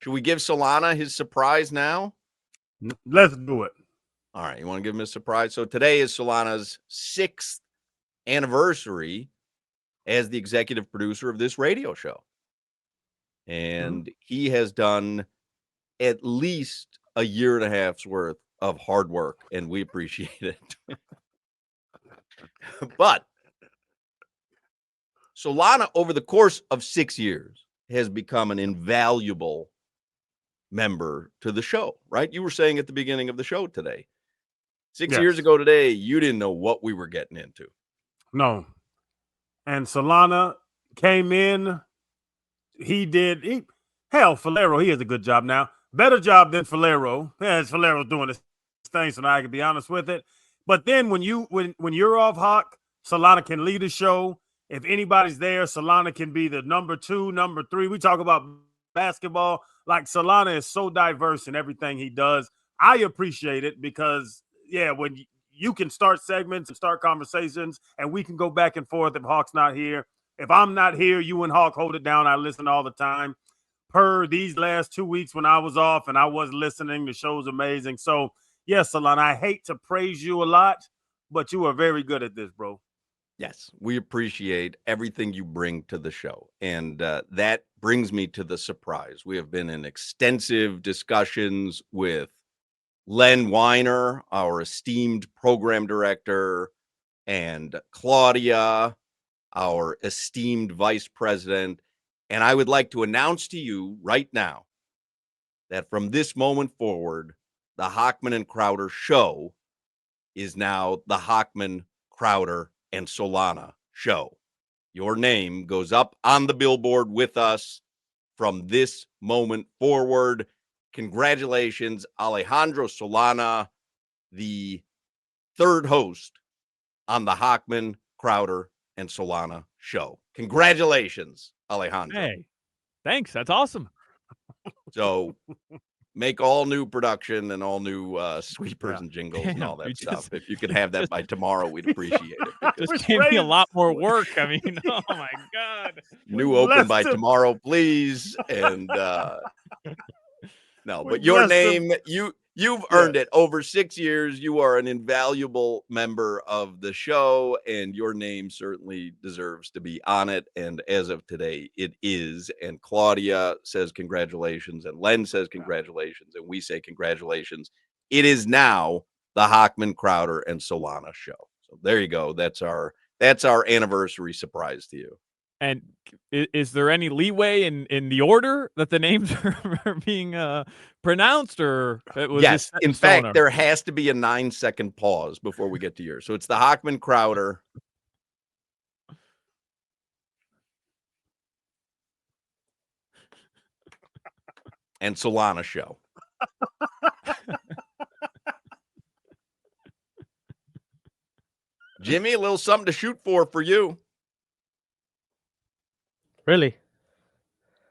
Should we give Solana his surprise now? Let's do it. All right. You want to give him a surprise? So today is Solana's 6th anniversary as the executive producer of this radio show. And he has done at least a year and a half's worth of hard work, and we appreciate it. But Solana, over the course of 6 years, has become an invaluable member to the show, right? You were saying at the beginning of the show today, 6 years ago today, you didn't know what we were getting into. No. And Solana came in. Hell, Falero, he has a good job now. Better job than Falero. As Falero's doing this thing, so now I can be honest with it. But then when you're off, Hawk, Solana can lead the show. If anybody's there, Solana can be the number 2, number 3. We talk about basketball. Like, Solana is so diverse in everything he does. I appreciate it because, when you can start segments and start conversations, and we can go back and forth if Hawk's not here. If I'm not here, you and Hawk hold it down. I listen all the time. Per these last 2 weeks when I was off and I was listening, the show's amazing. So, yes, Solana, I hate to praise you a lot, but you are very good at this, bro. Yes, we appreciate everything you bring to the show. And that brings me to the surprise. We have been in extensive discussions with Len Weiner, our esteemed program director, and Claudia, our esteemed vice president. And I would like to announce to you right now that from this moment forward, the Hochman and Crowder show is now the Hochman, Crowder, and Solana show. Your name goes up on the billboard with us from this moment forward. Congratulations, Alejandro Solana, the third host on the Hochman, Crowder, and Solana show. Congratulations, Alejandro. Hey, thanks. That's awesome. So make all new production and all new sweepers and jingles and all that stuff. If you could have that by tomorrow, we'd appreciate it. Just gave me a lot more work. I mean, oh my God. New open by tomorrow, please. And no, but your name, you've earned it. Over 6 years, you are an invaluable member of the show, and your name certainly deserves to be on it. And as of today, it is. And Claudia says congratulations, and Len says congratulations, and we say congratulations. It is now the Hochman, Crowder, and Solana show. So there you go. That's our anniversary surprise to you. And is there any leeway in the order that the names are being pronounced, or yes? In fact, there has to be a 9-second pause before we get to yours. So it's the Hochman, Crowder, and Solana show. Jimmy, a little something to shoot for you. Really?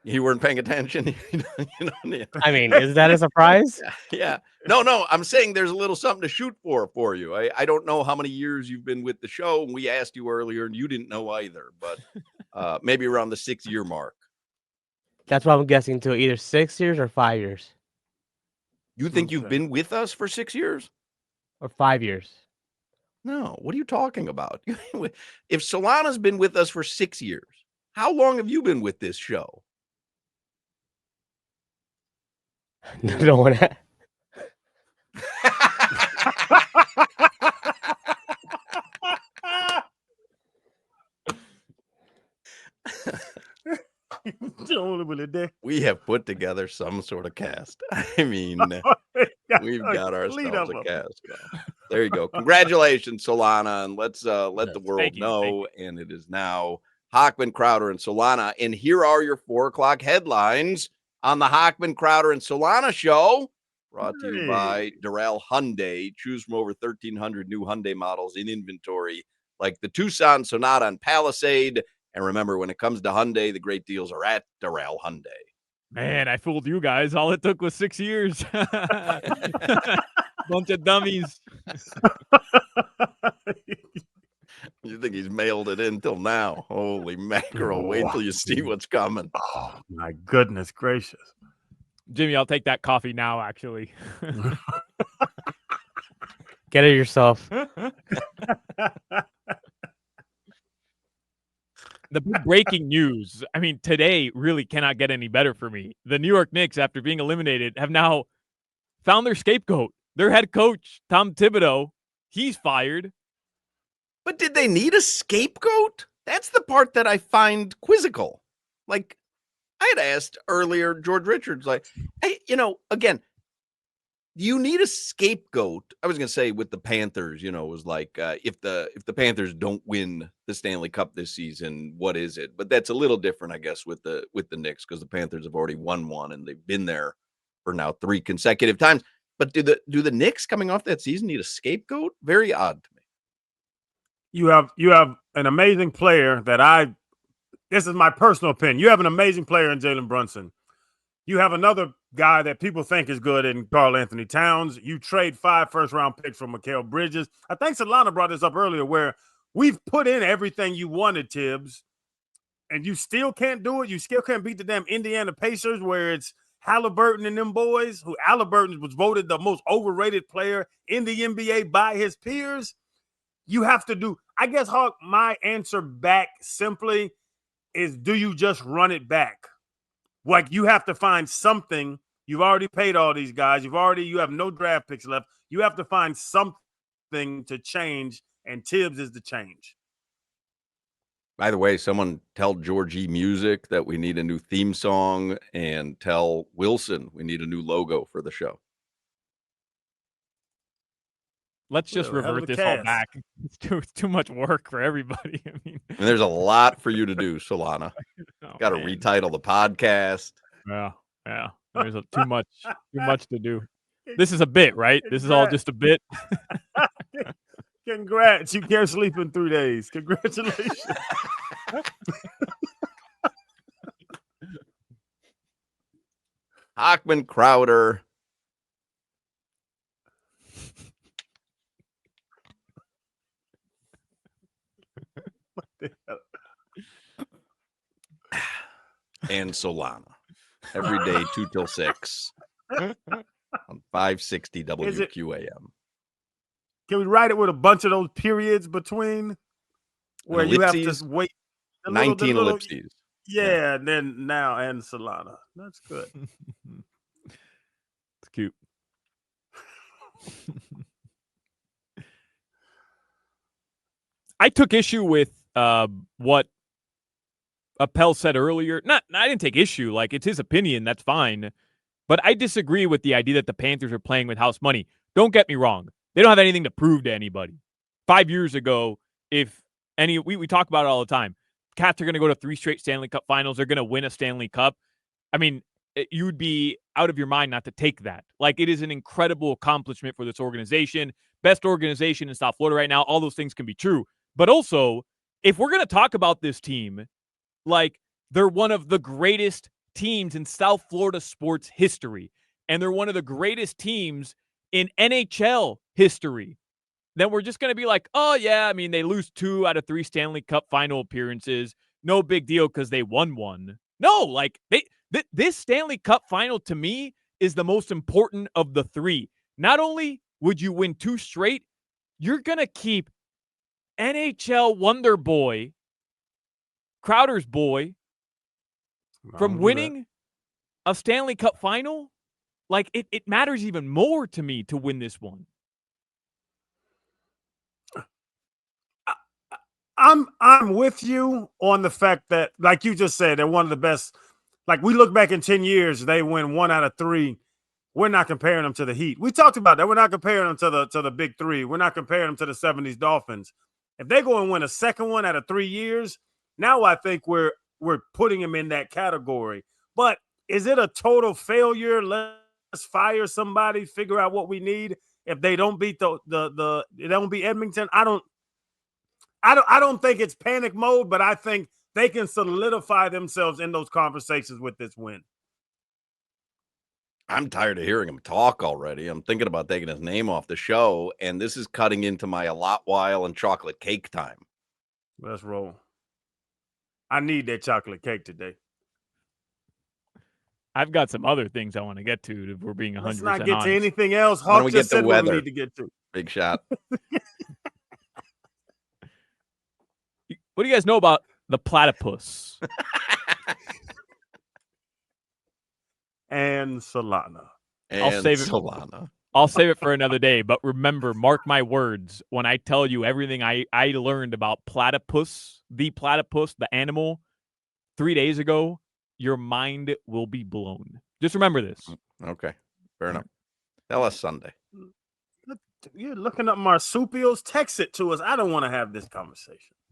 You weren't paying attention. I mean, is that a surprise? Yeah. No. I'm saying there's a little something to shoot for you. I don't know how many years you've been with the show. And we asked you earlier, and you didn't know either. But maybe around the 6-year mark. That's what I'm guessing too. Either 6 years or 5 years. You think you've been with us for 6 years? Or 5 years? No. What are you talking about? If Solana's been with us for 6 years, how long have you been with this show? No one. We have put together some sort of cast. I mean, we've got ourselves a cast. There you go. Congratulations, Solana, and let's let the world know. And it is now Hochman, Crowder, and Solana. And here are your 4:00 headlines on the Hochman, Crowder, and Solana show, brought to you by Durrell Hyundai. Choose from over 1,300 new Hyundai models in inventory, like the Tucson, Sonata, and Palisade. And remember, when it comes to Hyundai, the great deals are at Durrell Hyundai. Man, I fooled you guys. All it took was 6 years. Bunch of dummies. You think he's mailed it in till now? Holy mackerel. Wait till you see what's coming. Oh, my goodness gracious. Jimmy, I'll take that coffee now, actually. Get it yourself. The big breaking news, I mean, today really cannot get any better for me. The New York Knicks, after being eliminated, have now found their scapegoat. Their head coach, Tom Thibodeau, he's fired. But did they need a scapegoat? That's the part that I find quizzical. Like, I had asked earlier, George Richards, like, hey, again, you need a scapegoat. I was going to say with the Panthers, it was like, if the Panthers don't win the Stanley Cup this season, what is it? But that's a little different, I guess, with the Knicks, because the Panthers have already won one and they've been there for now 3 consecutive times. But do the Knicks coming off that season need a scapegoat? Very odd to me. You have an amazing player this is my personal opinion. You have an amazing player in Jalen Brunson. You have another guy that people think is good in Karl Anthony Towns. You trade 5 first-round picks for Mikal Bridges. I think Solana brought this up earlier, where we've put in everything you wanted, Tibbs, and you still can't do it. You still can't beat the damn Indiana Pacers, where it's Halliburton and them boys, who Halliburton was voted the most overrated player in the NBA by his peers. You have to do, I guess, Hawk, my answer back simply is, do you just run it back? Like, you have to find something. You've already paid all these guys. You have no draft picks left. You have to find something to change, and Tibbs is the change. By the way, someone tell George E. Music that we need a new theme song, and tell Wilson we need a new logo for the show. Let's just revert this all back. It's too much work for everybody. I mean, there's a lot for you to do, Solana. Got to retitle the podcast. Yeah. There's too much to do. This is a bit, right? This is all just a bit. Congrats. You can't sleep in 3 days. Congratulations. Hochman, Crowder. And Solana. Every day, 2 till 6 on 560 WQAM. Can we write it with a bunch of those periods between where you have to wait? 19 ellipses. Yeah, and then now and Solana. That's good. It's cute. I took issue with what Appel said earlier. I didn't take issue. Like, it's his opinion. That's fine. But I disagree with the idea that the Panthers are playing with house money. Don't get me wrong. They don't have anything to prove to anybody. 5 years ago, we talk about it all the time. Cats are going to go to 3 straight Stanley Cup finals. They're going to win a Stanley Cup. I mean, you would be out of your mind not to take that. Like, it is an incredible accomplishment for this organization. Best organization in South Florida right now. All those things can be true. But also, if we're going to talk about this team, like, they're one of the greatest teams in South Florida sports history. And they're one of the greatest teams in NHL history. Then we're just going to be like, oh, yeah, I mean, they lose 2 out of 3 Stanley Cup final appearances. No big deal because they won one. No, like, this Stanley Cup final to me is the most important of the 3. Not only would you win 2 straight, you're going to keep NHL Wonder Boy, Crowder's boy, from winning a Stanley Cup final. Like, it matters even more to me to win this one. I'm with you on the fact that, like you just said, they're one of the best. Like, we look back in 10 years, they win 1 out of 3. We're not comparing them to the Heat. We talked about that. We're not comparing them to the big 3. We're not comparing them to the 70s Dolphins. If they go and win a second one out of 3 years, now I think we're putting them in that category. But is it a total failure? Let's fire somebody, figure out what we need. If they don't beat they don't beat Edmonton, I don't think it's panic mode, but I think they can solidify themselves in those conversations with this win. I'm tired of hearing him talk already. I'm thinking about taking his name off the show, and this is cutting into my a lot while and chocolate cake time. Let's roll. I need that chocolate cake today. I've got some other things I want to get to if we're being 100% Let's not get honest. to anything else. Why don't Hawk we just get to said what we weather? need to get to. Big shot. What do you guys know about the platypus? And Solana. And save it. Solana. I'll save it for another day, but remember, mark my words, when I tell you everything I learned about platypus, the animal, 3 days ago, your mind will be blown. Just remember this. Okay. Fair enough. Tell us Sunday. You're looking up marsupials. Text it to us. I don't want to have this conversation.